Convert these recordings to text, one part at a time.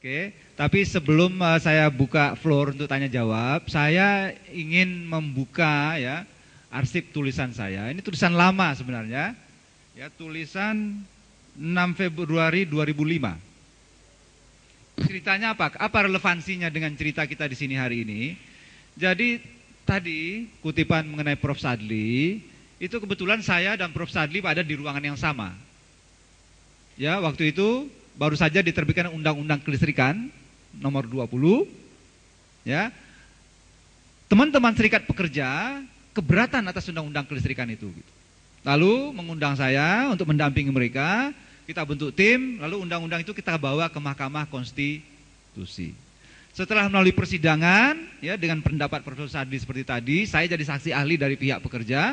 Oke, tapi sebelum saya buka floor untuk tanya jawab, saya ingin membuka ya arsip tulisan saya. Ini tulisan lama sebenarnya. Ya, tulisan 6 Februari 2005. Ceritanya apa? Apa relevansinya dengan cerita kita di sini hari ini? Jadi tadi kutipan mengenai Prof. Sadli, itu kebetulan saya dan Prof. Sadli ada di ruangan yang sama. Ya, waktu itu baru saja diterbitkan Undang-Undang Kelistrikan nomor 20. Ya. Teman-teman serikat pekerja keberatan atas Undang-Undang Kelistrikan itu. Lalu mengundang saya untuk mendampingi mereka. Kita bentuk tim, lalu undang-undang itu kita bawa ke Mahkamah Konstitusi. Setelah melalui persidangan, ya dengan pendapat Prof. Sadli seperti tadi, saya jadi saksi ahli dari pihak pekerja.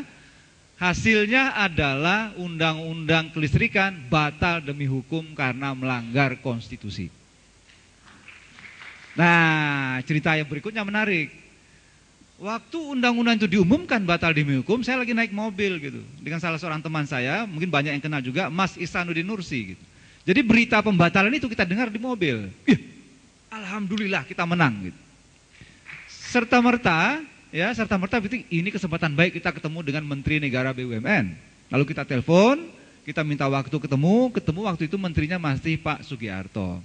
Hasilnya adalah undang-undang kelistrikan batal demi hukum karena melanggar konstitusi. Nah, cerita yang berikutnya menarik. Waktu undang-undang itu diumumkan batal demi hukum, saya lagi naik mobil gitu dengan salah seorang teman saya, mungkin banyak yang kenal juga, Mas Ihsanuddin Nursi gitu. Jadi berita pembatalan itu kita dengar di mobil. Alhamdulillah kita menang gitu. Serta-merta berarti ini kesempatan baik kita ketemu dengan Menteri Negara BUMN. Lalu kita telepon, kita minta waktu ketemu waktu itu menterinya masih Pak Sugiharto.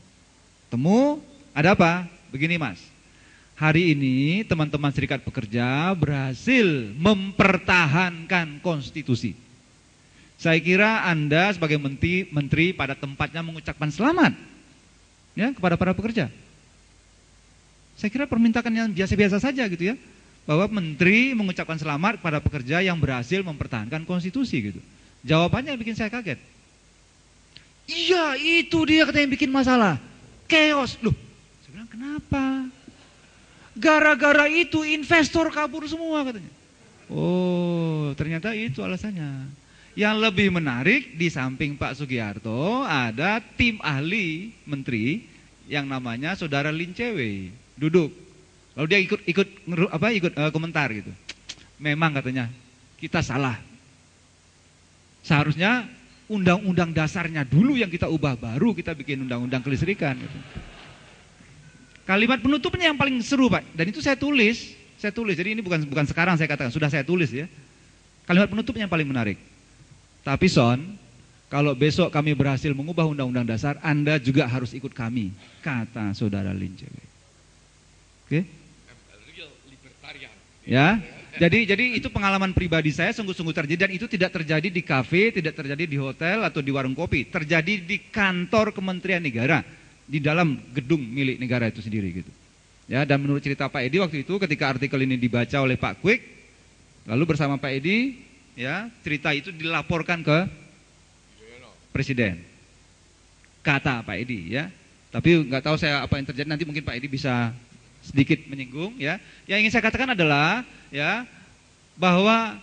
Temu, ada apa? Begini Mas, hari ini teman-teman serikat pekerja berhasil mempertahankan konstitusi. Saya kira Anda sebagai menteri pada tempatnya mengucapkan selamat ya kepada para pekerja. Saya kira permintaan yang biasa-biasa saja gitu ya. Bahwa menteri mengucapkan selamat kepada pekerja yang berhasil mempertahankan konstitusi gitu. Jawabannya bikin saya kaget. Iya, itu dia kata yang bikin masalah. Chaos. Loh, saya bilang kenapa? Gara-gara itu investor kabur semua katanya. Oh, ternyata itu alasannya. Yang lebih menarik di samping Pak Sugiharto ada tim ahli menteri yang namanya Saudara Lincewe duduk. Lalu dia ikut komentar gitu. Memang katanya kita salah. Seharusnya undang-undang dasarnya dulu yang kita ubah, baru kita bikin undang-undang kelistrikan gitu. Kalimat penutupnya yang paling seru Pak, dan itu saya tulis. Jadi ini bukan sekarang saya katakan, sudah saya tulis ya. Kalimat penutupnya yang paling menarik. Tapi Son, kalau besok kami berhasil mengubah undang-undang dasar, Anda juga harus ikut kami, kata Saudara Lincewe. Oke? Ya. Jadi itu pengalaman pribadi saya sungguh-sungguh terjadi, dan itu tidak terjadi di kafe, tidak terjadi di hotel atau di warung kopi, terjadi di kantor Kementerian Negara, di dalam gedung milik negara itu sendiri gitu. Ya, dan menurut cerita Pak Edi waktu itu ketika artikel ini dibaca oleh Pak Kwik, lalu bersama Pak Edi, ya, cerita itu dilaporkan ke Presiden. Kata Pak Edi ya. Tapi nggak tahu saya apa yang terjadi, nanti mungkin Pak Edi bisa sedikit menyinggung ya. Yang ingin saya katakan adalah ya bahwa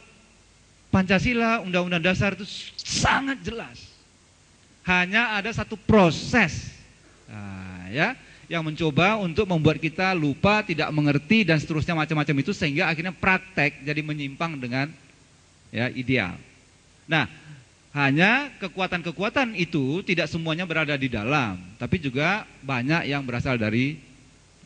Pancasila, Undang-Undang Dasar itu sangat jelas. Hanya ada satu proses ya yang mencoba untuk membuat kita lupa, tidak mengerti dan seterusnya macam-macam itu, sehingga akhirnya praktek jadi menyimpang dengan ya ideal. Nah, hanya kekuatan-kekuatan itu tidak semuanya berada di dalam, tapi juga banyak yang berasal dari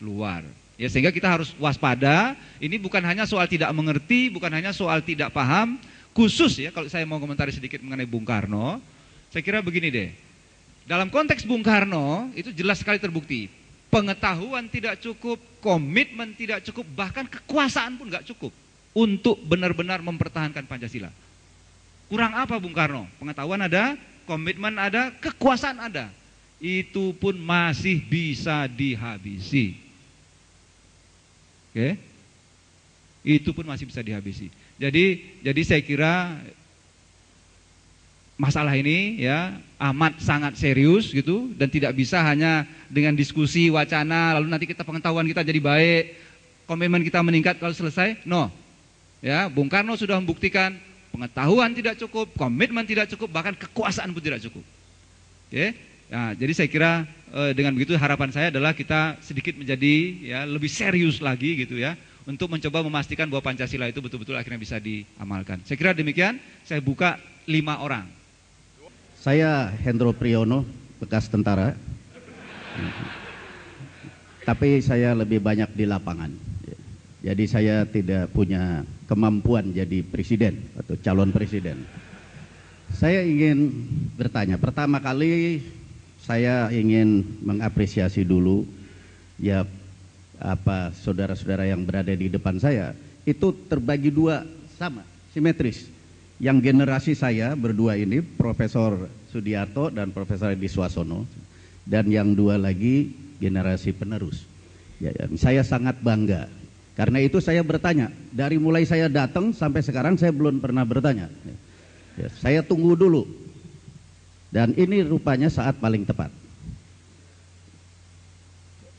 luar. Ya, sehingga kita harus waspada. Ini bukan hanya soal tidak mengerti, bukan hanya soal tidak paham. Khusus ya, kalau saya mau komentari sedikit mengenai Bung Karno, saya kira begini deh. Dalam konteks Bung Karno, itu jelas sekali terbukti. Pengetahuan tidak cukup, komitmen tidak cukup, bahkan kekuasaan pun nggak cukup untuk benar-benar mempertahankan Pancasila. Kurang apa Bung Karno? Pengetahuan ada, komitmen ada, kekuasaan ada. Itu pun masih bisa dihabisi. Oke, itu pun masih bisa dihabisi. Jadi saya kira masalah ini ya amat sangat serius gitu, dan tidak bisa hanya dengan diskusi wacana lalu nanti pengetahuan kita jadi baik, komitmen kita meningkat kalau selesai. No. Ya, Bung Karno sudah membuktikan pengetahuan tidak cukup, komitmen tidak cukup, bahkan kekuasaan pun tidak cukup. Oke. Nah, jadi saya kira dengan begitu harapan saya adalah kita sedikit menjadi ya lebih serius lagi gitu ya, untuk mencoba memastikan bahwa Pancasila itu betul-betul akhirnya bisa diamalkan. Saya kira demikian. Saya buka 5 orang. Saya Hendro Priyono, bekas tentara. tapi saya lebih banyak di lapangan. Jadi saya tidak punya kemampuan jadi presiden atau calon presiden. Saya ingin bertanya, pertama kali saya ingin mengapresiasi dulu ya apa saudara-saudara yang berada di depan saya itu terbagi dua sama, simetris. Yang generasi saya berdua ini Profesor Sudiarto dan Profesor Edi Suasono, dan yang dua lagi generasi penerus. Ya, saya sangat bangga. Karena itu saya bertanya, dari mulai saya datang sampai sekarang saya belum pernah bertanya. Ya, saya tunggu dulu. Dan ini rupanya saat paling tepat.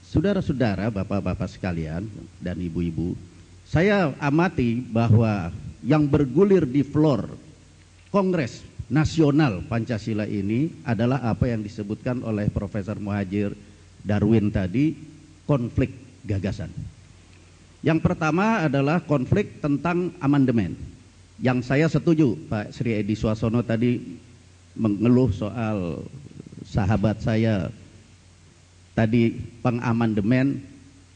Saudara-saudara, bapak-bapak sekalian dan ibu-ibu, saya amati bahwa yang bergulir di floor Kongres Nasional Pancasila ini adalah apa yang disebutkan oleh Profesor Muhadjir Darwin tadi, konflik gagasan. Yang pertama adalah konflik tentang amandemen. Yang saya setuju, Pak Sri Edi Suasono tadi mengeluh soal sahabat saya tadi pengamandemen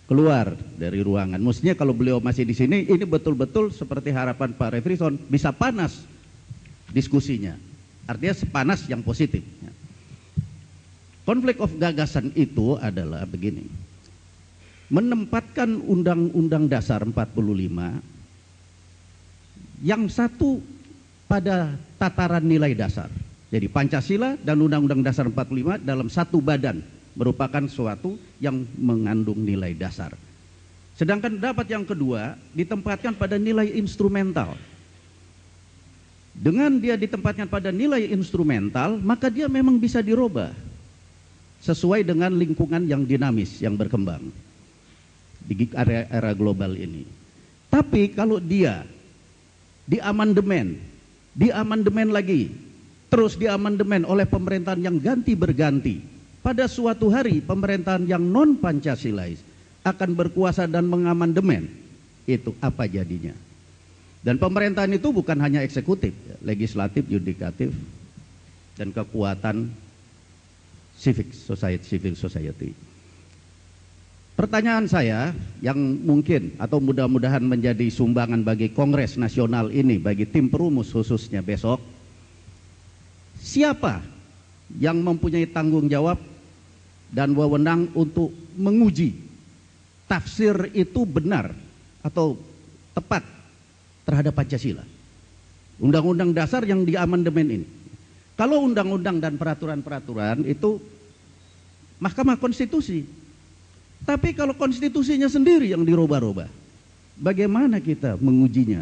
keluar dari ruangan. Mestinya kalau beliau masih di sini, ini betul-betul seperti harapan Pak Refrison, bisa panas diskusinya. Artinya sepanas yang positif. Konflik of gagasan itu adalah begini. Menempatkan Undang-Undang Dasar 45 yang satu pada tataran nilai dasar. Jadi Pancasila dan Undang-Undang Dasar 45 dalam satu badan merupakan suatu yang mengandung nilai dasar. Sedangkan dapat yang kedua ditempatkan pada nilai instrumental. Dengan dia ditempatkan pada nilai instrumental, maka dia memang bisa dirubah sesuai dengan lingkungan yang dinamis, yang berkembang di era global ini. Tapi kalau dia diamandemen lagi, terus diamandemen oleh pemerintahan yang ganti berganti, pada suatu hari pemerintahan yang non Pancasilais akan berkuasa dan mengamandemen, itu apa jadinya? Dan pemerintahan itu bukan hanya eksekutif, legislatif, yudikatif, dan kekuatan civil society. Pertanyaan saya yang mungkin atau mudah-mudahan menjadi sumbangan bagi Kongres Nasional ini, bagi tim perumus khususnya besok, siapa yang mempunyai tanggung jawab dan wewenang untuk menguji tafsir itu benar atau tepat terhadap Pancasila, Undang-Undang Dasar yang diamandemen ini. Kalau undang-undang dan peraturan-peraturan itu Mahkamah Konstitusi. Tapi kalau konstitusinya sendiri yang dirubah-rubah, bagaimana kita mengujinya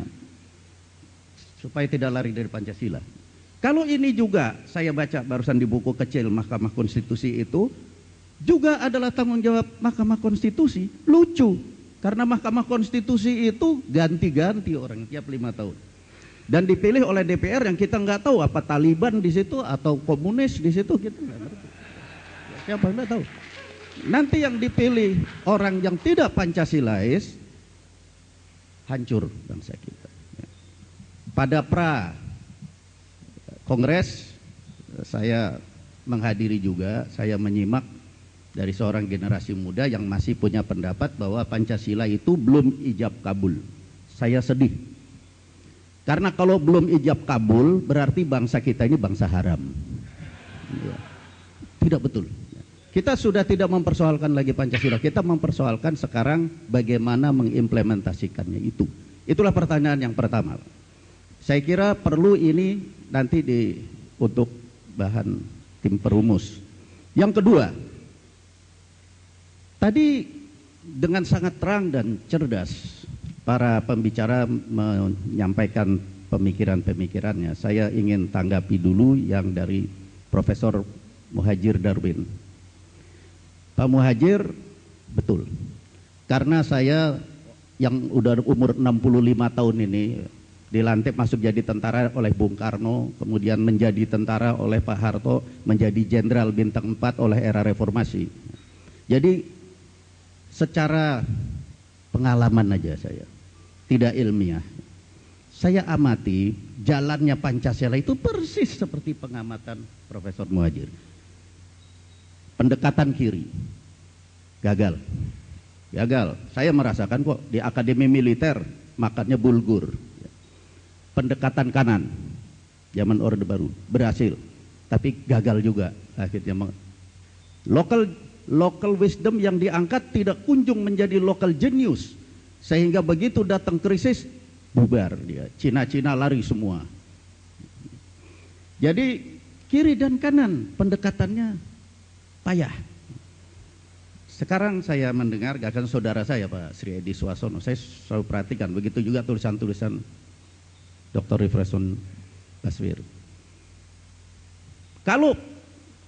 supaya tidak lari dari Pancasila? Kalau ini juga saya baca barusan di buku kecil Mahkamah Konstitusi itu juga adalah tanggung jawab Mahkamah Konstitusi. Lucu, karena Mahkamah Konstitusi itu ganti-ganti orang tiap 5 tahun. Dan dipilih oleh DPR yang kita nggak tahu apa Taliban di situ atau komunis di situ, kita nggak ngerti. Siapa nggak tahu. Nanti yang dipilih orang yang tidak Pancasilais, hancur bangsa kita. Pada Kongres saya menghadiri juga, saya menyimak dari seorang generasi muda yang masih punya pendapat bahwa Pancasila itu belum ijab kabul. Saya sedih. Karena kalau belum ijab kabul berarti bangsa kita ini bangsa haram. Tidak betul. Kita sudah tidak mempersoalkan lagi Pancasila, kita mempersoalkan sekarang bagaimana mengimplementasikannya itu. Itulah pertanyaan yang pertama. Saya kira perlu ini nanti untuk bahan tim perumus. Yang kedua, tadi dengan sangat terang dan cerdas para pembicara menyampaikan pemikiran-pemikirannya. Saya ingin tanggapi dulu yang dari Profesor Muhadjir Darwin. Pak Muhadjir, betul. Karena saya yang udah umur 65 tahun ini dilantik masuk jadi tentara oleh Bung Karno, kemudian menjadi tentara oleh Pak Harto, menjadi jenderal bintang 4 oleh era reformasi. Jadi secara pengalaman aja saya, tidak ilmiah. Saya amati jalannya Pancasila itu persis seperti pengamatan Profesor Muhadjir. Pendekatan kiri gagal, Gagal. Saya merasakan kok di akademi militer makannya bulgur. Pendekatan kanan zaman Orde Baru berhasil, tapi gagal juga akhirnya. Local wisdom yang diangkat tidak kunjung menjadi local genius, sehingga begitu datang krisis bubar dia. Cina-Cina lari semua. Jadi kiri dan kanan pendekatannya payah. Sekarang saya mendengar gagasan saudara saya Pak Sri Edi Suasono, saya selalu perhatikan, begitu juga tulisan-tulisan Dr. Refreson Baswir. Kalau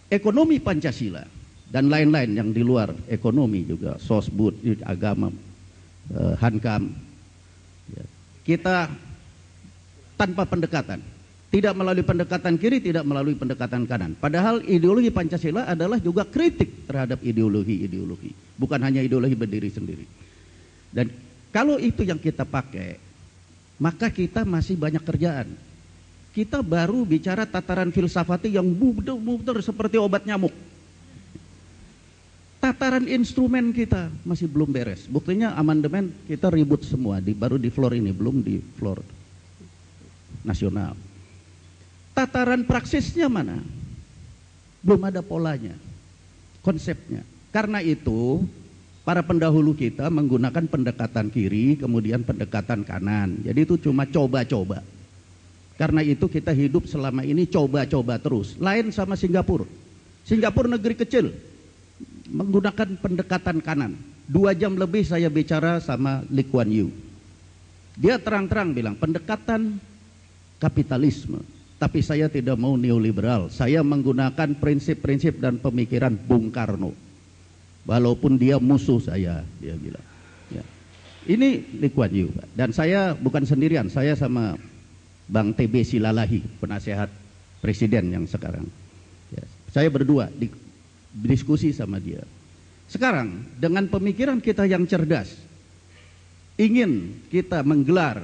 ekonomi Pancasila dan lain-lain yang di luar ekonomi juga, sosbud, agama, hankam, kita tanpa pendekatan, tidak melalui pendekatan kiri, tidak melalui pendekatan kanan. Padahal ideologi Pancasila adalah juga kritik terhadap ideologi-ideologi, bukan hanya ideologi berdiri sendiri. Dan kalau itu yang kita pakai, maka kita masih banyak kerjaan. Kita baru bicara tataran filsafati yang muter seperti obat nyamuk. Tataran instrumen kita masih belum beres. Buktinya amandemen kita ribut semua, baru di floor ini, belum di floor nasional. Tataran praksisnya mana? Belum ada polanya, konsepnya. Karena itu para pendahulu kita menggunakan pendekatan kiri, kemudian pendekatan kanan. Jadi itu cuma coba-coba. Karena itu kita hidup selama ini coba-coba terus. Lain sama Singapura. Singapura negeri kecil, menggunakan pendekatan kanan. 2 jam lebih saya bicara sama Lee Kuan Yew. Dia terang-terang bilang pendekatan kapitalisme. Tapi saya tidak mau neoliberal. Saya menggunakan prinsip-prinsip dan pemikiran Bung Karno. Walaupun dia musuh saya, dia bilang. Ya. Ini Lee Kuan Yew. Dan saya bukan sendirian, saya sama Bang TB Silalahi, penasehat presiden yang sekarang. Ya. Saya berdua diskusi sama dia. Sekarang dengan pemikiran kita yang cerdas, ingin kita menggelar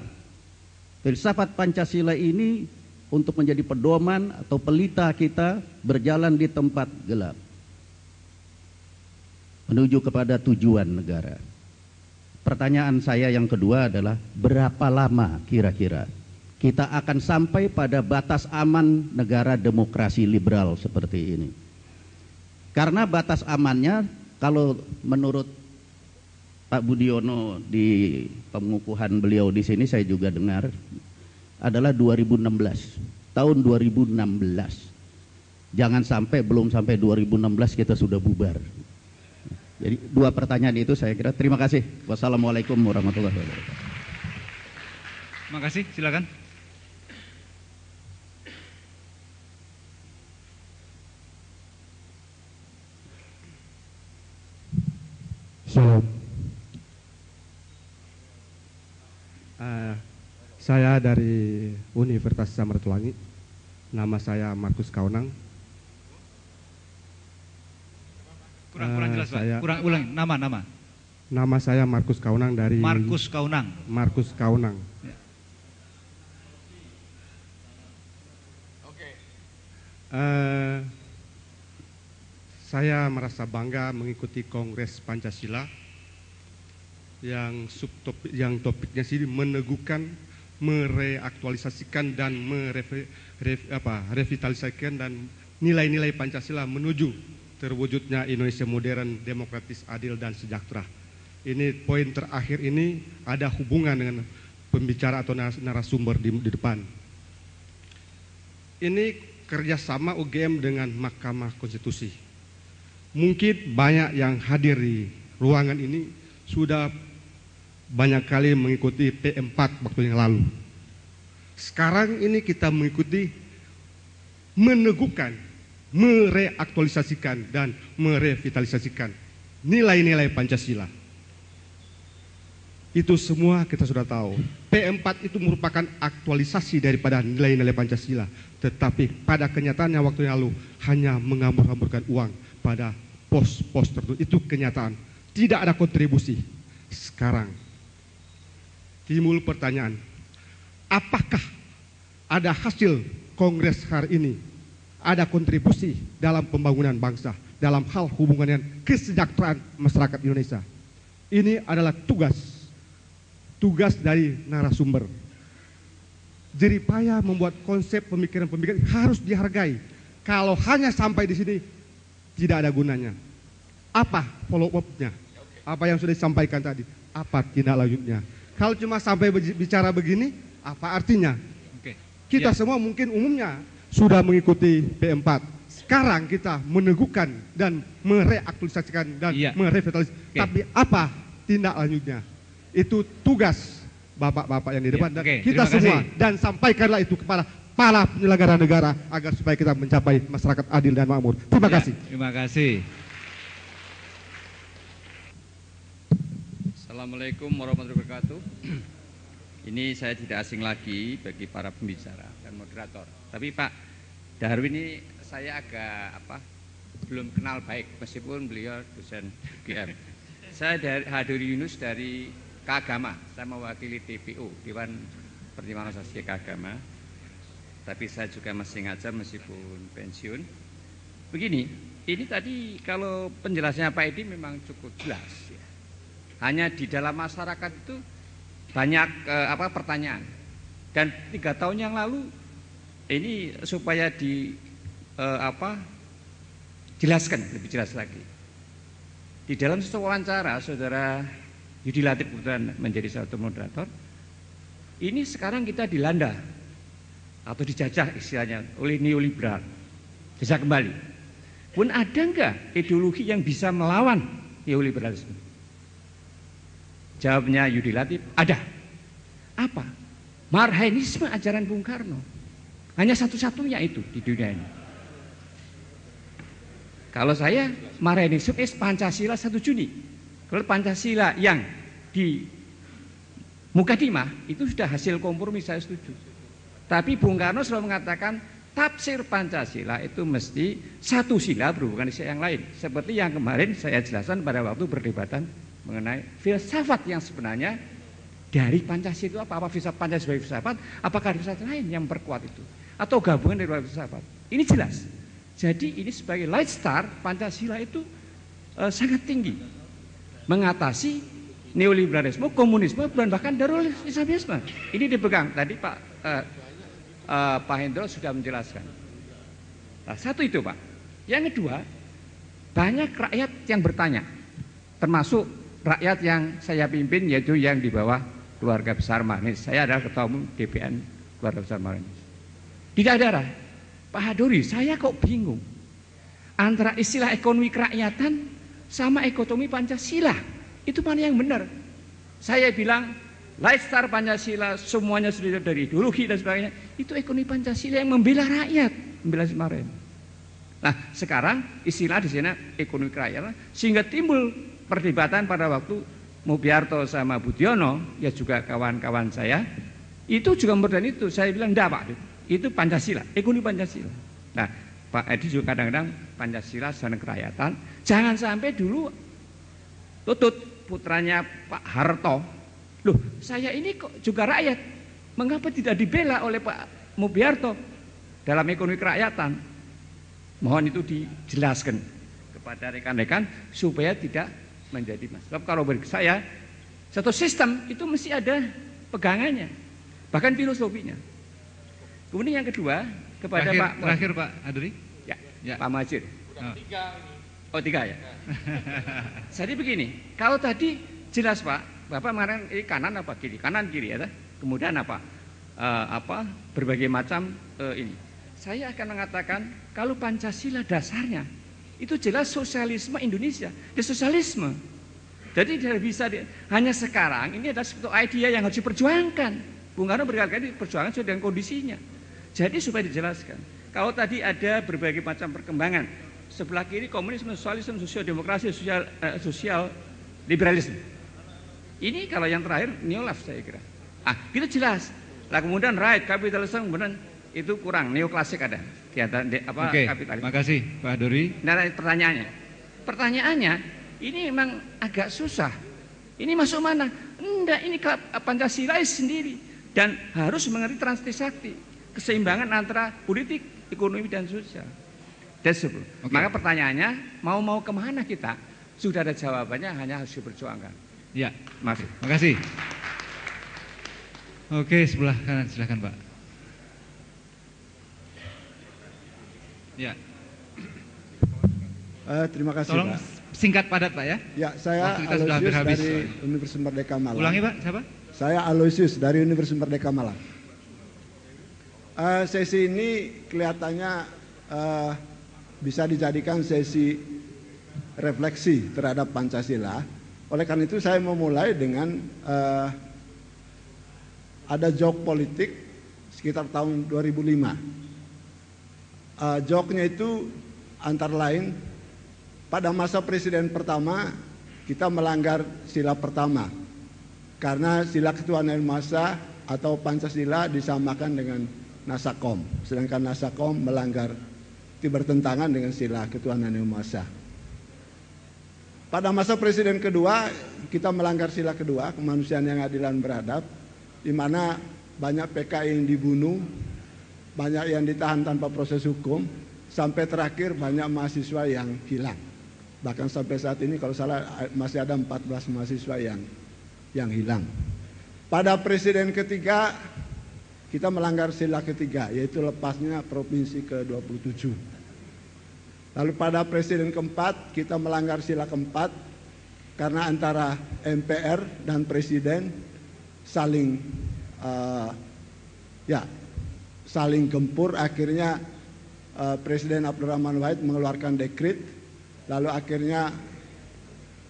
filsafat Pancasila ini untuk menjadi pedoman atau pelita kita berjalan di tempat gelap menuju kepada tujuan negara. Pertanyaan saya yang kedua adalah berapa lama kira-kira kita akan sampai pada batas aman negara demokrasi liberal seperti ini? Karena batas amannya kalau menurut Pak Budiono di pengukuhan beliau di sini, saya juga dengar, adalah 2016, tahun 2016. Jangan sampai belum sampai 2016 kita sudah bubar. Jadi 2 pertanyaan itu saya kira. Terima kasih. Wassalamualaikum warahmatullahi wabarakatuh. Terima kasih, silakan. Salam. Saya dari Universitas Samratulangi. Nama saya Markus Kaunang. Kurang jelas, Pak. Kurang ulang nama. Nama saya Markus Kaunang dari Markus Kaunang. Markus Kaunang. Ya. Oke. Saya merasa bangga mengikuti Kongres Pancasila yang topiknya sih meneguhkan, mereaktualisasikan dan revitalisasikan dan nilai-nilai Pancasila menuju terwujudnya Indonesia modern, demokratis, adil dan sejahtera. Ini poin terakhir ini ada hubungan dengan pembicara atau narasumber di depan. Ini kerjasama UGM dengan Mahkamah Konstitusi. Mungkin banyak yang hadir di ruangan ini sudah banyak kali mengikuti P4 waktu yang lalu. Sekarang ini kita mengikuti meneguhkan, mereaktualisasikan dan merevitalisasikan nilai-nilai Pancasila. Itu semua kita sudah tahu. P4 itu merupakan aktualisasi daripada nilai-nilai Pancasila. Tetapi pada kenyataannya waktu yang lalu hanya menghambur-hamburkan uang pada pos-pos tertentu. Itu kenyataan. Tidak ada kontribusi. Sekarang timbul pertanyaan, apakah ada hasil kongres hari ini, ada kontribusi dalam pembangunan bangsa, dalam hal hubungan dengan kesejahteraan masyarakat Indonesia? Ini adalah tugas dari narasumber. Jeripaya membuat konsep pemikiran-pemikiran harus dihargai. Kalau hanya sampai di sini tidak ada gunanya. Apa follow up-nya? Apa yang sudah disampaikan tadi? Apa tindak lanjutnya? Kalau cuma sampai bicara begini, apa artinya? Oke. Kita Ya. semua mungkin umumnya sudah mengikuti P4. Sekarang kita meneguhkan dan mereaktualisasikan dan Iya. merevitalisasi. Oke. Tapi apa tindak lanjutnya? Itu tugas bapak-bapak yang di depan dan Oke, kita terima semua. kasih. Dan sampaikanlah itu kepada para penyelenggara negara agar supaya kita mencapai masyarakat adil dan makmur. Terima Ya, kasih. Terima kasih. Assalamualaikum warahmatullahi wabarakatuh. Ini saya tidak asing lagi bagi para pembicara dan moderator. Tapi Pak Darwin ini saya agak belum kenal baik meskipun beliau dosen UGM. Saya Hadir Yunus dari Keagama. Saya mewakili TPO, Dewan Pertimbangan Asasi Keagama. Tapi saya juga masih ngajar meskipun pensiun. Begini, ini tadi kalau penjelasannya Pak Edi memang cukup jelas ya. Hanya di dalam masyarakat itu banyak pertanyaan. Dan 3 tahun yang lalu ini supaya jelaskan lebih jelas lagi. Di dalam satu wawancara Saudara Yudi Latif kebetulan menjadi salah satu moderator. Ini sekarang kita dilanda atau dijajah istilahnya oleh neoliberal. Jajah kembali. Pun ada enggak ideologi yang bisa melawan neoliberalisme? Jawabnya Yudi Latif, ada. Apa? Marhainisme ajaran Bung Karno. Hanya satu-satunya itu di dunia ini. Kalau saya Marhainisme Pancasila 1 Juni. Kalau Pancasila yang di Mukadimah itu sudah hasil kompromi, saya setuju. Tapi Bung Karno selalu mengatakan tafsir Pancasila itu mesti satu sila berhubungan dengan yang lain. Seperti yang kemarin saya jelaskan pada waktu perdebatan mengenai filsafat yang sebenarnya dari Pancasila itu apa filsafat Pancasila sebagai filsafat, apakah ada filsafat lain yang memperkuat itu atau gabungan dari filsafat. Ini jelas. Jadi ini sebagai light star Pancasila itu sangat tinggi mengatasi neoliberalisme, komunisme, dan bahkan darul Islamisme. Ini dipegang tadi Pak Hendro sudah menjelaskan. Nah, satu itu Pak. Yang kedua, banyak rakyat yang bertanya, termasuk rakyat yang saya pimpin yaitu yang di bawah keluarga besar Marnis. Saya adalah ketua umum DPN keluarga besar Marnis. Di daerah Pak Hadori, saya kok bingung antara istilah ekonomi kerakyatan sama ekonomi Pancasila. Itu mana yang benar? Saya bilang lifestyle Pancasila semuanya sudah dari ideologi dan sebagainya. Itu ekonomi Pancasila yang membela rakyat, membela kemarin. Nah, sekarang istilah di sini ekonomi kerakyatan sehingga timbul perdebatan pada waktu Mubiarto sama Budiono, ya juga kawan-kawan saya, itu juga modern itu. Saya bilang enggak Pak, itu Pancasila, ekonomi Pancasila. Nah, Pak Edi juga kadang-kadang Pancasila dan kerakyatan. Jangan sampai dulu Tutut putranya Pak Harto, loh saya ini kok juga rakyat, mengapa tidak dibela oleh Pak Mubiarto dalam ekonomi kerakyatan? Mohon itu dijelaskan kepada rekan-rekan supaya tidak menjadi masalah. Kalau bagi saya, satu sistem itu mesti ada pegangannya, bahkan filosofinya. Kemudian yang kedua kepada Terakhir Pak Hadri. Ya. Pak Majid. Oh. 3 ya. Jadi begini, kalau tadi jelas Pak, Bapak kemarin ini kanan apa kiri? Kanan kiri ya. Kemudian berbagai macam ini. Saya akan mengatakan kalau Pancasila dasarnya itu jelas sosialisme Indonesia, sosialisme. Jadi tidak bisa hanya sekarang ini adalah suatu idea yang harus diperjuangkan. Bung Karno berkali-kali diperjuangkan sesuai dengan kondisinya. Jadi supaya dijelaskan. Kalau tadi ada berbagai macam perkembangan, sebelah kiri komunisme, sosialisme, sosial demokrasi, sosial liberalisme. Ini kalau yang terakhir neoleft saya kira. Itu jelas. Lah kemudian right kapitalisme kemudian itu kurang, neoklasik ada. Oke, kapitalis. makasih Pak Hadri. Nah, pertanyaannya ini memang agak susah. Ini masuk mana? Enggak, ini Pancasila sendiri dan harus mengerti transakti, keseimbangan antara politik, ekonomi dan sosial. Okay. Maka pertanyaannya mau kemana kita? Sudah ada jawabannya, hanya harus diperjuangkan. Ya, Masuk. makasih. Oke, sebelah kanan silakan Pak. Ya, Terima kasih tolong Pak. singkat padat Pak ya. Ya, saya Waktu kita sudah hampir Aloysius habis. dari Universitas Merdeka Malang. Ulangi Pak, siapa? Saya Aloysius dari Universitas Merdeka Malang. Sesi ini kelihatannya bisa dijadikan sesi refleksi terhadap Pancasila. Oleh karena itu saya memulai dengan ada joke politik sekitar tahun 2005. Joke-nya itu antara lain, pada masa presiden pertama kita melanggar sila pertama karena sila ketuhanan yang Maha Esa atau Pancasila disamakan dengan Nasakom, sedangkan Nasakom melanggar, itu bertentangan dengan sila ketuhanan yang Maha Esa. Pada masa presiden kedua kita melanggar sila kedua, kemanusiaan yang adil dan beradab, di mana banyak PKI yang dibunuh, banyak yang ditahan tanpa proses hukum, sampai terakhir banyak mahasiswa yang hilang. Bahkan sampai saat ini kalau salah masih ada 14 mahasiswa yang hilang. Pada presiden ketiga kita melanggar sila ketiga, yaitu lepasnya provinsi ke-27. Lalu pada presiden keempat kita melanggar sila keempat karena antara MPR dan presiden saling saling gempur. Akhirnya Presiden Abdurrahman Wahid mengeluarkan dekret, lalu akhirnya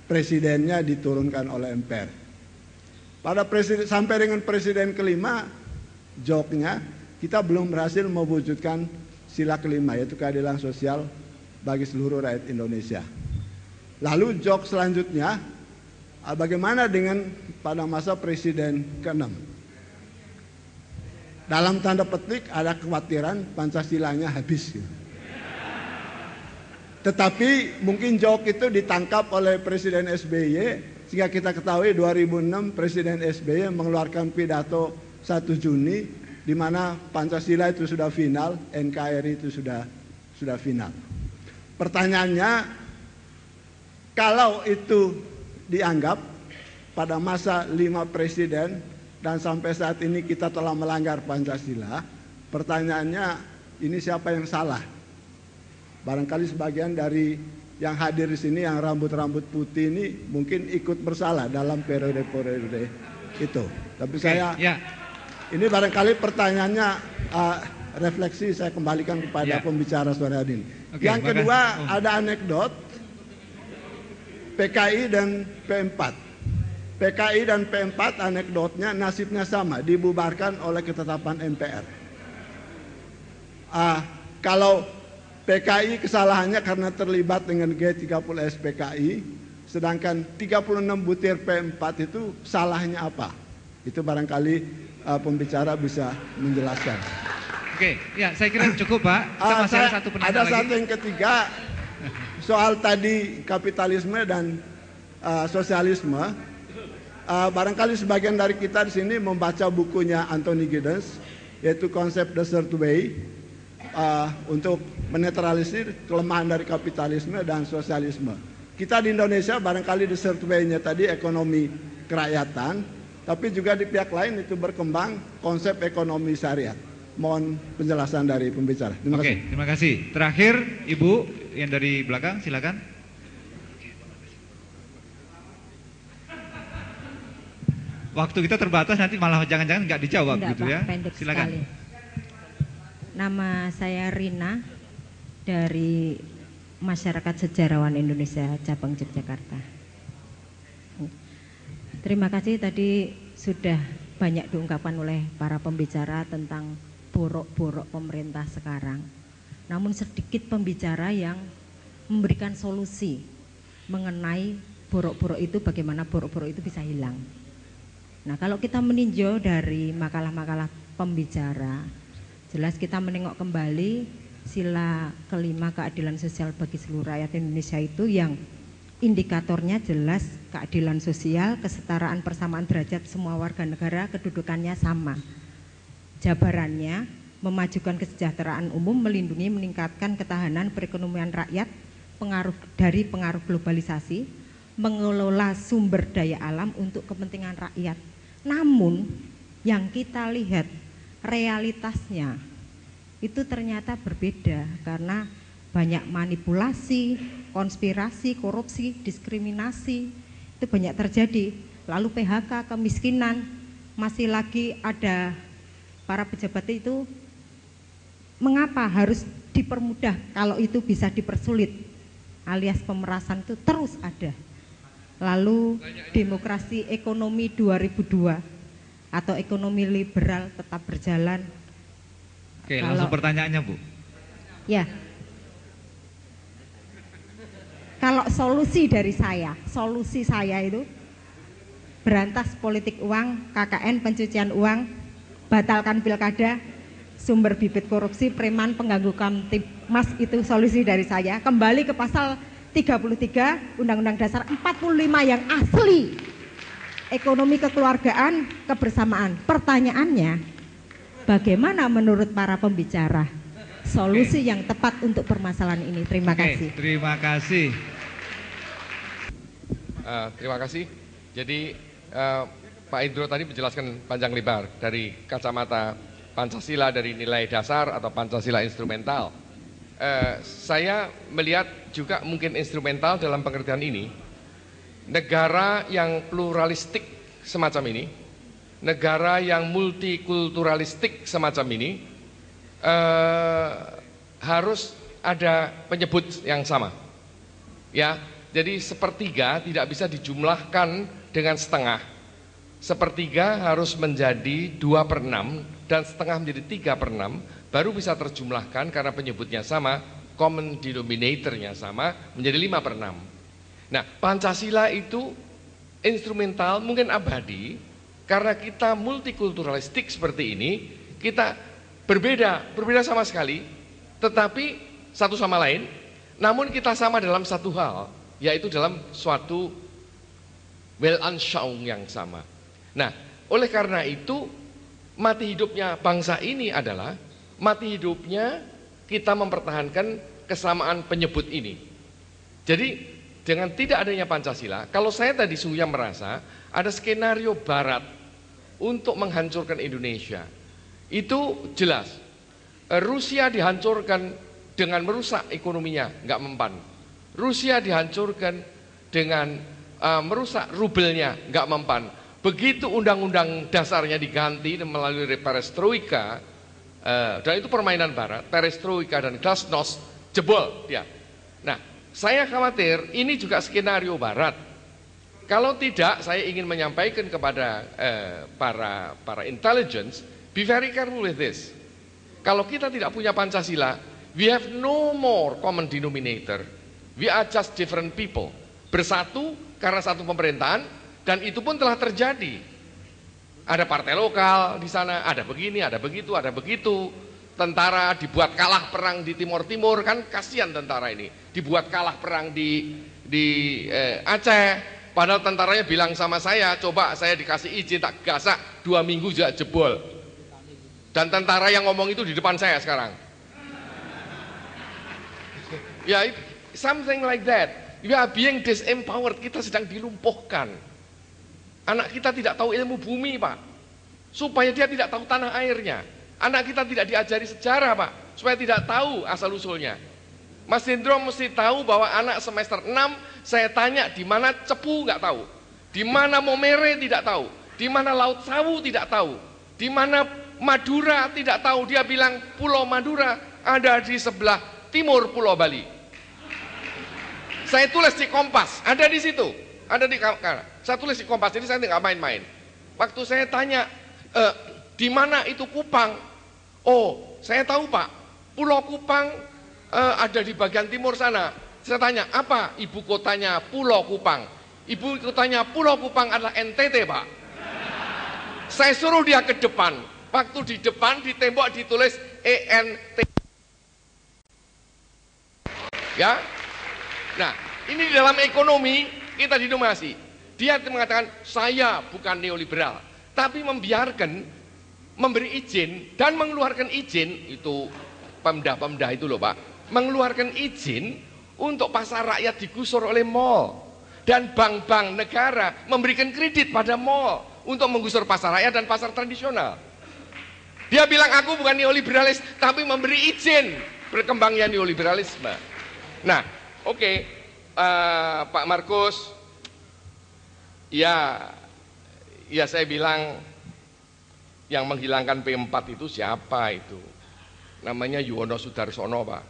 presidennya diturunkan oleh MPR. Pada presiden sampai dengan presiden kelima, joknya kita belum berhasil mewujudkan sila kelima, yaitu keadilan sosial bagi seluruh rakyat Indonesia. Lalu jok selanjutnya, bagaimana dengan pada masa presiden ke-6? Dalam tanda petik ada kekhawatiran Pancasilanya habis. Tetapi mungkin jok itu ditangkap oleh Presiden SBY, sehingga kita ketahui 2006 Presiden SBY mengeluarkan pidato 1 Juni di mana Pancasila itu sudah final, NKRI itu sudah final. Pertanyaannya, kalau itu dianggap pada masa 5 presiden dan sampai saat ini kita telah melanggar Pancasila, pertanyaannya ini siapa yang salah? Barangkali sebagian dari yang hadir di sini yang rambut-rambut putih ini mungkin ikut bersalah dalam periode-periode itu. Tapi ini barangkali pertanyaannya refleksi saya kembalikan kepada pembicara sore hari ini. Yang kedua, ada anekdot PKI dan P4. PKI dan P4 anekdotnya nasibnya sama, dibubarkan oleh ketetapan MPR. Kalau PKI kesalahannya karena terlibat dengan G30S PKI, sedangkan 36 butir P4 itu salahnya apa? Itu barangkali pembicara bisa menjelaskan. Oke, ya saya kira cukup Pak. Kita masih ada satu penanya lagi. Satu yang ketiga, soal tadi kapitalisme dan sosialisme. Barangkali sebagian dari kita di sini membaca bukunya Anthony Giddens, yaitu konsep The Third Way, untuk menetralisir kelemahan dari kapitalisme dan sosialisme. Kita di Indonesia barangkali The Third Way-nya tadi ekonomi kerakyatan, tapi juga di pihak lain itu berkembang konsep ekonomi syariat. Mohon penjelasan dari pembicara. Terima kasih. Terima kasih. Terakhir Ibu yang dari belakang, silakan. Waktu kita terbatas, nanti malah jangan-jangan nggak dijawab. Enggak, gitu Pak, ya. pendek Silakan. sekali. Nama saya Rina dari Masyarakat Sejarawan Indonesia Cabang Yogyakarta. Terima kasih, tadi sudah banyak diungkapkan oleh para pembicara tentang borok-borok pemerintah sekarang. Namun sedikit pembicara yang memberikan solusi mengenai borok-borok itu, bagaimana borok-borok itu bisa hilang. Nah, kalau kita meninjau dari makalah-makalah pembicara, jelas kita menengok kembali sila kelima keadilan sosial bagi seluruh rakyat Indonesia itu yang indikatornya jelas keadilan sosial, kesetaraan persamaan derajat semua warga negara, kedudukannya sama. Jabarannya memajukan kesejahteraan umum, melindungi, meningkatkan ketahanan perekonomian rakyat, pengaruh globalisasi, mengelola sumber daya alam untuk kepentingan rakyat. Namun yang kita lihat realitasnya itu ternyata berbeda karena banyak manipulasi, konspirasi, korupsi, diskriminasi itu banyak terjadi. Lalu PHK, kemiskinan, masih lagi ada para pejabat itu. Mengapa harus dipermudah kalau itu bisa dipersulit? Alias pemerasan itu terus ada. Lalu demokrasi ekonomi 2002 atau ekonomi liberal tetap berjalan. Oke, langsung pertanyaannya, Bu. Ya. Kalau solusi saya itu berantas politik uang, KKN, pencucian uang, batalkan pilkada, sumber bibit korupsi, preman, pengganggu kamtipmas, itu solusi dari saya. Kembali ke pasal 33 Undang-Undang Dasar 45 yang asli. Ekonomi kekeluargaan, kebersamaan. Pertanyaannya, bagaimana menurut para pembicara solusi yang tepat untuk permasalahan ini? Terima kasih. Terima kasih. Terima kasih. Jadi Pak Indro tadi menjelaskan panjang lebar dari kacamata Pancasila, dari nilai dasar atau Pancasila instrumental. Saya melihat juga mungkin instrumental dalam pengertian ini. Negara yang pluralistik semacam ini, negara yang multikulturalistik semacam ini, harus ada penyebut yang sama. Ya, jadi sepertiga tidak bisa dijumlahkan dengan setengah. Sepertiga harus menjadi 2/6 dan setengah menjadi 3/6, baru bisa terjumlahkan karena penyebutnya sama, common denominatornya sama, menjadi 5/6. Nah, Pancasila itu instrumental, mungkin abadi, karena kita multikulturalistik seperti ini, kita berbeda sama sekali, tetapi satu sama lain, namun kita sama dalam satu hal, yaitu dalam suatu Weltanschauung yang sama. Nah, oleh karena itu, mati hidupnya bangsa ini adalah, mati hidupnya kita mempertahankan kesamaan penyebut ini. Jadi, dengan tidak adanya Pancasila, kalau saya tadi sungguhnya merasa ada skenario barat untuk menghancurkan Indonesia. Itu jelas. Rusia dihancurkan dengan merusak ekonominya, nggak mempan. Rusia dihancurkan dengan merusak rubelnya, nggak mempan. Begitu undang-undang dasarnya diganti melalui perestroika, dan itu permainan barat, perestroika dan glasnost, jebol dia. Nah, saya khawatir ini juga skenario barat. Kalau tidak, saya ingin menyampaikan kepada para intelligence, be very careful with this. Kalau kita tidak punya Pancasila, we have no more common denominator. We are just different people. Bersatu karena satu pemerintahan, dan itu pun telah terjadi. Ada partai lokal di sana, ada begini, ada begitu, ada begitu. Tentara dibuat kalah perang di Timur Timur, kan kasihan tentara ini. Dibuat kalah perang di Aceh, padahal tentaranya bilang sama saya, coba saya dikasih izin tak gasak 2 minggu juga jebol. Dan tentara yang ngomong itu di depan saya sekarang. Ya, something like that. We are being disempowered, kita sedang dilumpuhkan. Anak kita tidak tahu ilmu bumi, Pak, supaya dia tidak tahu tanah airnya. Anak kita tidak diajari sejarah, Pak, supaya tidak tahu asal-usulnya. Mas Hendro mesti tahu bahwa anak semester 6, saya tanya di mana Cepu, nggak tahu. Di mana Momere tidak tahu. Di mana Laut Sawu tidak tahu. Di mana Madura tidak tahu. Dia bilang Pulau Madura ada di sebelah timur Pulau Bali. Saya tulis di Kompas, ada di situ. Ada di saya tulis di Kompas, jadi saya nggak main-main. Waktu saya tanya, di mana itu Kupang? Oh, saya tahu, Pak, Pulau Kupang ada di bagian timur sana. Saya tanya, apa ibu kotanya Pulau Kupang? Ibu kotanya Pulau Kupang adalah NTT, Pak. Saya suruh dia ke depan. Waktu di depan di tembok ditulis ENT. Ya. Nah, ini di dalam ekonomi kita didominasi. Dia mengatakan saya bukan neoliberal, tapi membiarkan, memberi izin dan mengeluarkan izin, itu pemda-pemda itu loh, Pak, mengeluarkan izin untuk pasar rakyat digusur oleh mall. Dan bank-bank negara memberikan kredit pada mall untuk menggusur pasar rakyat dan pasar tradisional. Dia bilang aku bukan neoliberalis, tapi memberi izin berkembangnya neoliberalisme. Nah, oke, Pak Markus, ya saya bilang yang menghilangkan P4 itu siapa itu? Namanya Yuwono Sudarsono, Pak.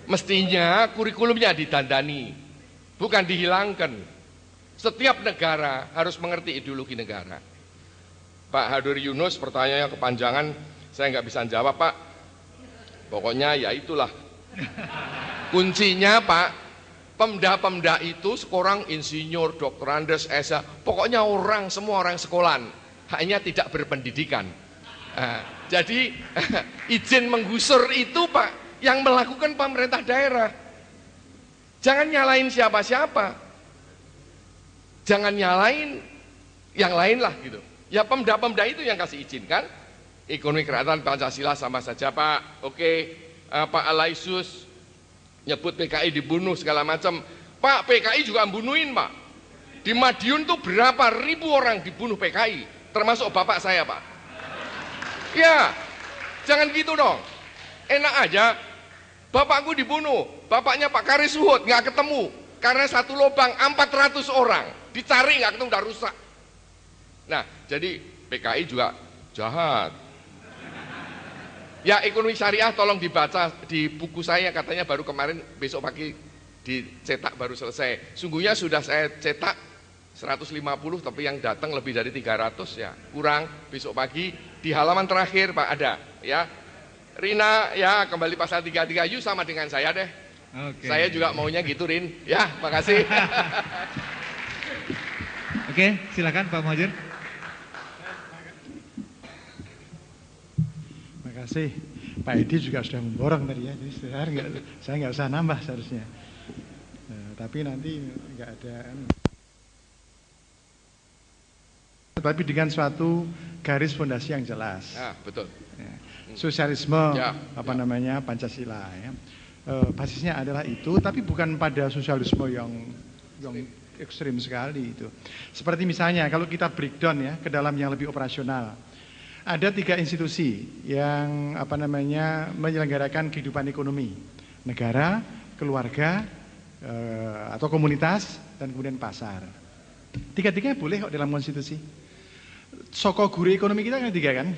Mestinya kurikulumnya didandani, bukan dihilangkan. Setiap negara harus mengerti ideologi negara. Pak Hadur Yunus pertanyaannya kepanjangan, saya nggak bisa jawab, Pak. Pokoknya ya itulah. Kuncinya, Pak, pemda-pemda itu sekarang insinyur, doktorandes, esa, pokoknya semua orang sekolahan, hanya tidak berpendidikan. Jadi izin menggusur itu, Pak, yang melakukan pemerintah daerah. Jangan nyalain siapa-siapa, jangan nyalain yang lain lah gitu. Ya pemda-pemda itu yang kasih izin kan. Ekonomi kerakyatan Pancasila sama saja, Pak. Oke, Pak Alaisus nyebut PKI dibunuh segala macam. Pak, PKI juga bunuhin, Pak. Di Madiun tuh berapa ribu orang dibunuh PKI, termasuk bapak saya, Pak. Ya, jangan gitu dong. Enak aja, bapakku dibunuh, bapaknya Pak Karis Luhut nggak ketemu karena satu lubang 400 orang dicari nggak ketemu, udah rusak. Nah, jadi PKI juga jahat. Ya, ekonomi syariah tolong dibaca di buku saya, katanya baru kemarin, besok pagi dicetak baru selesai. Sungguhnya sudah saya cetak 150, tapi yang datang lebih dari 300 ya, kurang. Besok pagi di halaman terakhir, Pak, ada ya. Rina ya, kembali pasal 33 yuk sama dengan saya deh. Oke. Saya juga maunya gitu, Rin. Ya, makasih. Oke, silakan Pak Muhadjir. Terima kasih. Pak Edi juga sudah memborong tadi ya, jadi saya nggak usah nambah seharusnya. Tapi nanti nggak ada. Tapi dengan suatu garis fondasi yang jelas. Ya, betul. Ya. Sosialisme, namanya Pancasila. Ya. Basisnya adalah itu, tapi bukan pada sosialisme yang ekstrim sekali itu. Seperti misalnya kalau kita breakdown ya ke dalam yang lebih operasional, ada 3 institusi yang menyelenggarakan kehidupan ekonomi: negara, keluarga, atau komunitas, dan kemudian pasar. Tiga-tiganya boleh kok dalam konstitusi. Soko guru ekonomi kita kan 3 kan,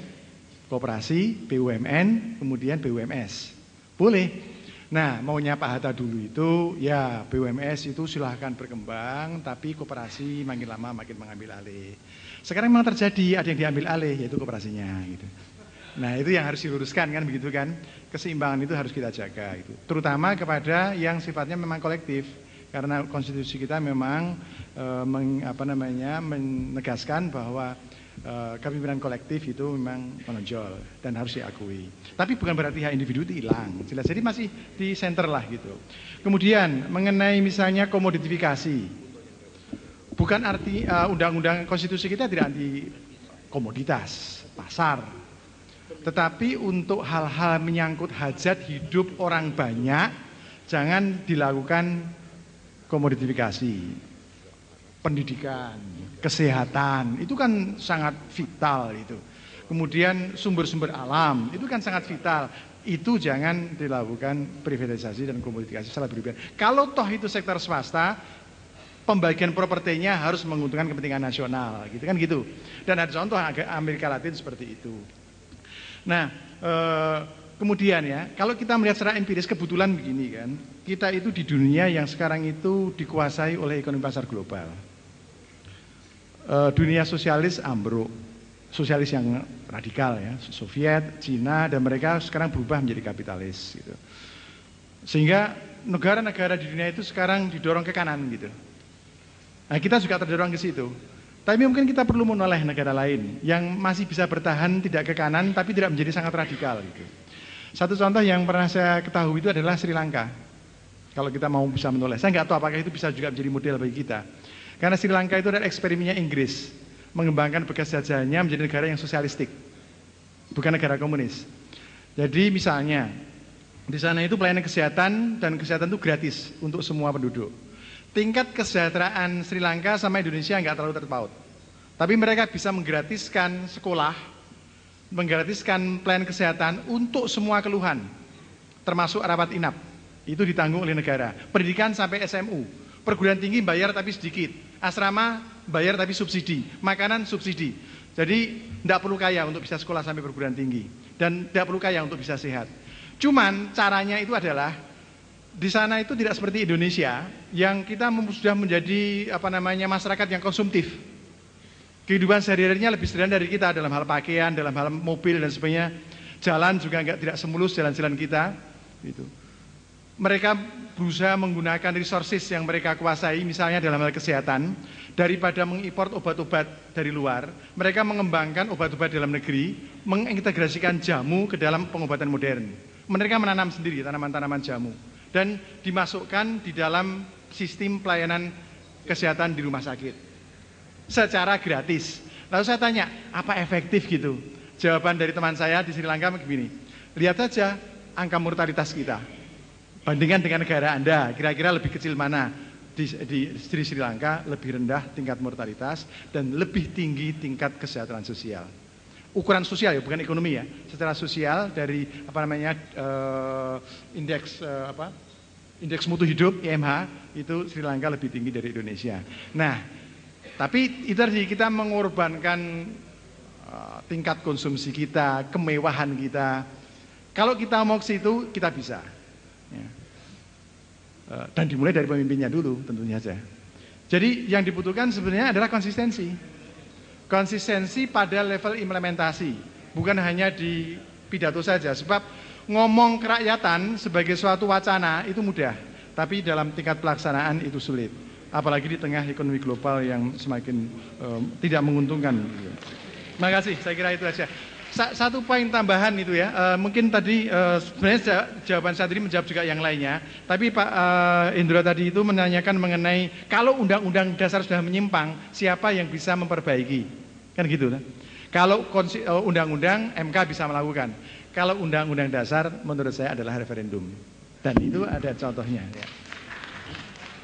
koperasi, BUMN, kemudian BUMS, boleh. Nah, maunya Pak Hatta dulu itu ya BUMS itu silahkan berkembang, tapi koperasi makin lama makin mengambil alih. Sekarang memang terjadi ada yang diambil alih, yaitu koperasinya gitu. Nah, itu yang harus diluruskan kan, begitu kan. Keseimbangan itu harus kita jaga itu, terutama kepada yang sifatnya memang kolektif, karena konstitusi kita memang menegaskan bahwa kepemimpinan kolektif itu memang menonjol dan harus diakui. Tapi bukan berarti hak individu itu hilang, jelas. Jadi masih di center lah gitu. Kemudian mengenai misalnya komoditifikasi, bukan arti undang-undang konstitusi kita tidak anti komoditas pasar, tetapi untuk hal-hal menyangkut hajat hidup orang banyak jangan dilakukan komoditifikasi. Pendidikan, kesehatan, itu kan sangat vital itu. Kemudian sumber-sumber alam, itu kan sangat vital. Itu jangan dilakukan privatisasi dan komodifikasi salah berlebihan. Kalau toh itu sektor swasta, pembagian propertinya harus menguntungkan kepentingan nasional, gitu kan gitu. Dan ada contoh Amerika Latin seperti itu. Nah, kemudian ya, kalau kita melihat secara empiris, kebetulan begini kan, kita itu di dunia yang sekarang itu dikuasai oleh ekonomi pasar global. Dunia sosialis ambruk, sosialis yang radikal ya, Soviet, Cina, dan mereka sekarang berubah menjadi kapitalis gitu. Sehingga negara-negara di dunia itu sekarang didorong ke kanan gitu. Nah, kita juga terdorong ke situ. Tapi mungkin kita perlu menoleh negara lain yang masih bisa bertahan tidak ke kanan tapi tidak menjadi sangat radikal gitu. Satu contoh yang pernah saya ketahui itu adalah Sri Lanka. Kalau kita mau bisa menoleh, saya nggak tahu apakah itu bisa juga menjadi model bagi kita. Karena Sri Lanka itu adalah eksperimennya Inggris, mengembangkan bekas jajahannya menjadi negara yang sosialistik, bukan negara komunis. Jadi misalnya di sana itu pelayanan kesehatan dan kesehatan itu gratis untuk semua penduduk. tingkat kesejahteraan Sri Lanka sama Indonesia nggak terlalu terpaut. Tapi mereka bisa menggratiskan sekolah, menggratiskan plan kesehatan untuk semua keluhan, termasuk rawat inap. Itu ditanggung oleh negara. Pendidikan sampai SMU, perguruan tinggi bayar tapi sedikit, asrama bayar tapi subsidi, makanan subsidi. Jadi tidak perlu kaya untuk bisa sekolah sampai perguruan tinggi, dan tidak perlu kaya untuk bisa sehat. Cuman caranya itu adalah di sana itu tidak seperti Indonesia yang kita sudah menjadi masyarakat yang konsumtif. Kehidupan sehari-harinya lebih sederhana dari kita dalam hal pakaian, dalam hal mobil dan sebagainya. Jalan juga tidak semulus jalan-jalan kita. Gitu. Mereka berusaha menggunakan resources yang mereka kuasai, misalnya dalam hal kesehatan, daripada mengimport obat-obat dari luar. Mereka mengembangkan obat-obat dalam negeri, mengintegrasikan jamu ke dalam pengobatan modern. Mereka menanam sendiri tanaman-tanaman jamu dan dimasukkan di dalam sistem pelayanan kesehatan di rumah sakit secara gratis. Lalu saya tanya, apa efektif gitu? Jawaban dari teman saya di Sri Lanka begini, lihat saja angka mortalitas kita. Bandingkan dengan negara Anda, kira-kira lebih kecil mana? Di Sri Lanka lebih rendah tingkat mortalitas dan lebih tinggi tingkat kesejahteraan sosial. Ukuran sosial ya, bukan ekonomi ya. Secara sosial dari indeks mutu hidup IMH itu Sri Lanka lebih tinggi dari Indonesia. Nah, tapi itu tadi kita mengorbankan tingkat konsumsi kita, kemewahan kita. Kalau kita mau ke situ, kita bisa. Ya. Dan dimulai dari pemimpinnya dulu tentunya saja. Jadi yang dibutuhkan sebenarnya adalah konsistensi. Konsistensi pada level implementasi, bukan hanya di pidato saja. Sebab ngomong kerakyatan sebagai suatu wacana itu mudah, tapi dalam tingkat pelaksanaan itu sulit. Apalagi di tengah ekonomi global yang semakin tidak menguntungkan. Terima kasih, saya kira itu saja. Satu poin tambahan itu ya, mungkin tadi sebenarnya jawaban saya tadi menjawab juga yang lainnya. Tapi Pak Indro tadi itu menanyakan mengenai kalau undang-undang dasar sudah menyimpang, siapa yang bisa memperbaiki? Kan gitu kan? Kalau undang-undang MK bisa melakukan. Kalau undang-undang dasar menurut saya adalah referendum. Dan itu ada contohnya. Ya.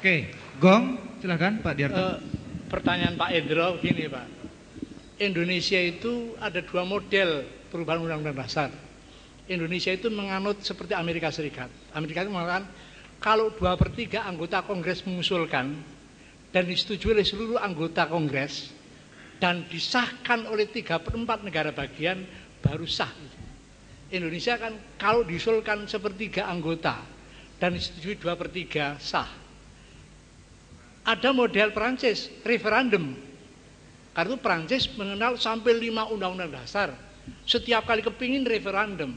Oke, Gong, silakan Pak Diarto. Pertanyaan Pak Indro gini Pak. Indonesia itu ada dua model perubahan undang-undang dasar. Indonesia itu menganut seperti Amerika Serikat. Amerika itu mengatakan kalau 2/3 anggota Kongres mengusulkan dan disetujui oleh seluruh anggota Kongres dan disahkan oleh 3/4 negara bagian baru sah. Indonesia kan kalau diusulkan 1/3 anggota dan disetujui 2/3 sah. Ada model Perancis, referendum. Karena Perancis mengenal sampai 5 undang-undang dasar. Setiap kali kepingin referendum.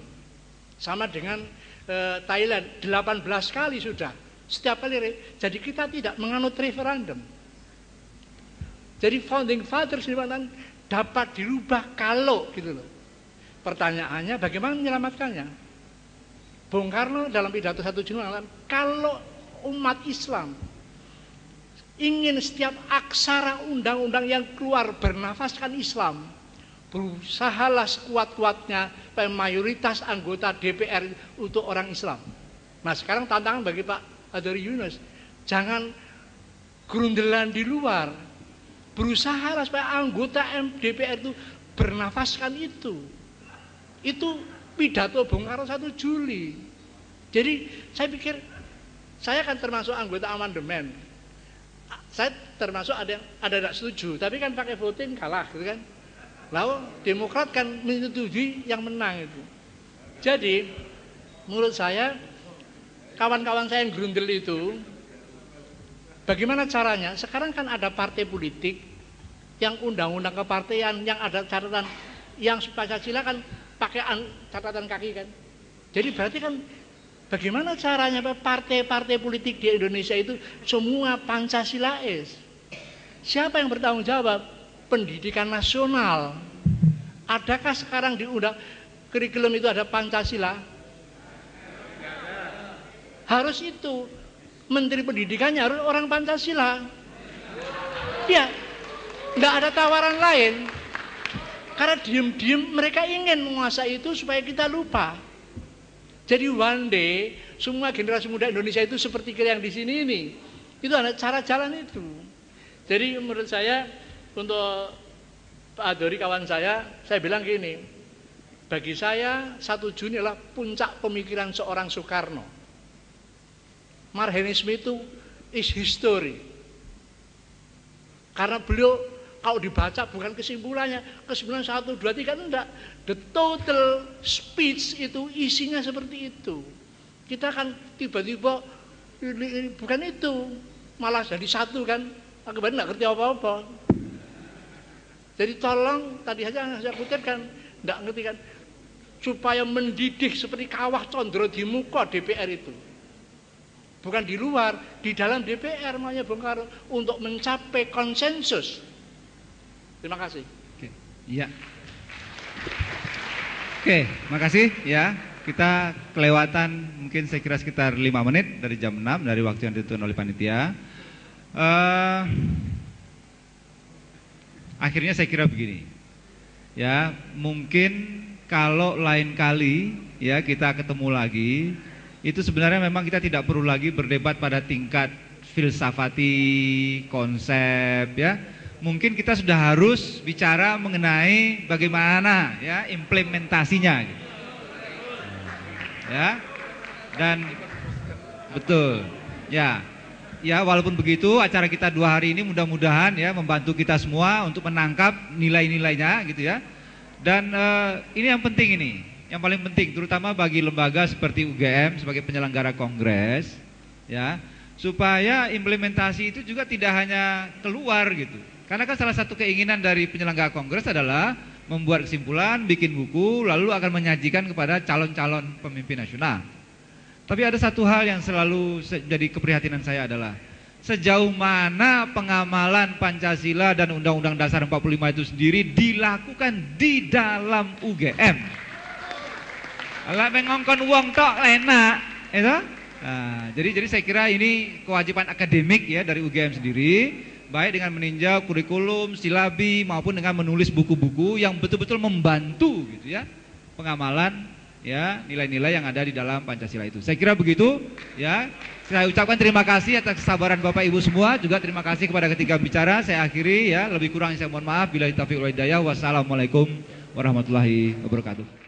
Sama dengan Thailand, 18 kali sudah. Setiap kali, jadi kita tidak menganut referendum. Jadi founding fathers dapat dirubah kalau gitu loh. Pertanyaannya bagaimana menyelamatkannya? Bung Karno dalam pidato 1 Juni mengatakan kalau umat Islam ingin setiap aksara undang-undang yang keluar bernafaskan Islam, berusahalah sekuat-kuatnya supaya mayoritas anggota DPR untuk orang Islam. Nah sekarang tantangan bagi Pak Adori Yunus, jangan gerundelan di luar, berusahalah supaya anggota DPR itu bernafaskan itu. Itu pidato Bung Karno 1 Juli. Jadi saya pikir, saya kan termasuk anggota amandemen. Saya termasuk ada yang tidak setuju, tapi kan pakai voting kalah gitu kan. Lalu Demokrat kan menyetujui yang menang itu. Jadi menurut saya kawan-kawan saya yang grundel itu, bagaimana caranya? Sekarang kan ada partai politik yang undang-undang kepartaian yang ada catatan yang Pancasila kan pakai catatan kaki kan. Jadi berarti kan bagaimana caranya partai-partai politik di Indonesia itu semua Pancasilais? Siapa yang bertanggung jawab? Pendidikan nasional. Adakah sekarang di undang kurikulum itu ada Pancasila? Harus itu. Menteri Pendidikannya harus orang Pancasila. Ya, nggak ada tawaran lain. Karena diem-diem mereka ingin menguasai itu supaya kita lupa. Jadi one day semua generasi muda Indonesia itu seperti yang di sini ini. Itu ada cara jalan itu. Jadi menurut saya untuk Pak Adori kawan saya bilang gini, bagi saya 1 Juni adalah puncak pemikiran seorang Soekarno. Marxisme itu is history. Karena beliau kalau dibaca bukan kesimpulannya 1, 2, 3 enggak. The total speech itu isinya seperti itu. Kita kan tiba-tiba ini bukan itu, malah jadi satu kan, akibatnya nggak ngerti apa-apa. Jadi tolong tadi saja saya kutipkan, nggak ngerti kan, supaya mendidih seperti kawah condro di muka DPR itu. Bukan di luar, di dalam DPR maunya Bung Karno untuk mencapai konsensus. Terima kasih. Oke, iya. Oke, makasih ya. Kita kelewatan mungkin saya kira sekitar 5 menit dari jam 6 dari waktu yang ditentukan oleh panitia. Akhirnya saya kira begini. Ya, mungkin kalau lain kali ya kita ketemu lagi, itu sebenarnya memang kita tidak perlu lagi berdebat pada tingkat filsafati, konsep ya. Mungkin kita sudah harus bicara mengenai bagaimana ya implementasinya gitu. Ya. Dan betul. Ya. Ya, walaupun begitu acara kita 2 hari ini mudah-mudahan ya membantu kita semua untuk menangkap nilai-nilainya gitu ya. Dan ini yang penting ini, yang paling penting terutama bagi lembaga seperti UGM sebagai penyelenggara kongres ya, supaya implementasi itu juga tidak hanya keluar gitu. Karena kan salah satu keinginan dari penyelenggara kongres adalah membuat kesimpulan, bikin buku, lalu akan menyajikan kepada calon-calon pemimpin nasional. Tapi ada satu hal yang selalu jadi keprihatinan saya adalah sejauh mana pengamalan Pancasila dan Undang-Undang Dasar 45 itu sendiri dilakukan di dalam UGM. Kalau mengongkon uang tok enak, itu. Nah, jadi saya kira ini kewajiban akademik ya dari UGM sendiri, baik dengan meninjau kurikulum, silabi maupun dengan menulis buku-buku yang betul-betul membantu gitu ya pengamalan ya nilai-nilai yang ada di dalam Pancasila itu. Saya kira begitu ya. Saya ucapkan terima kasih atas kesabaran Bapak Ibu semua, juga terima kasih kepada ketiga bicara. Saya akhiri ya, lebih kurang saya mohon maaf. Billahi taufiq wal hidayah. Wassalamualaikum warahmatullahi wabarakatuh.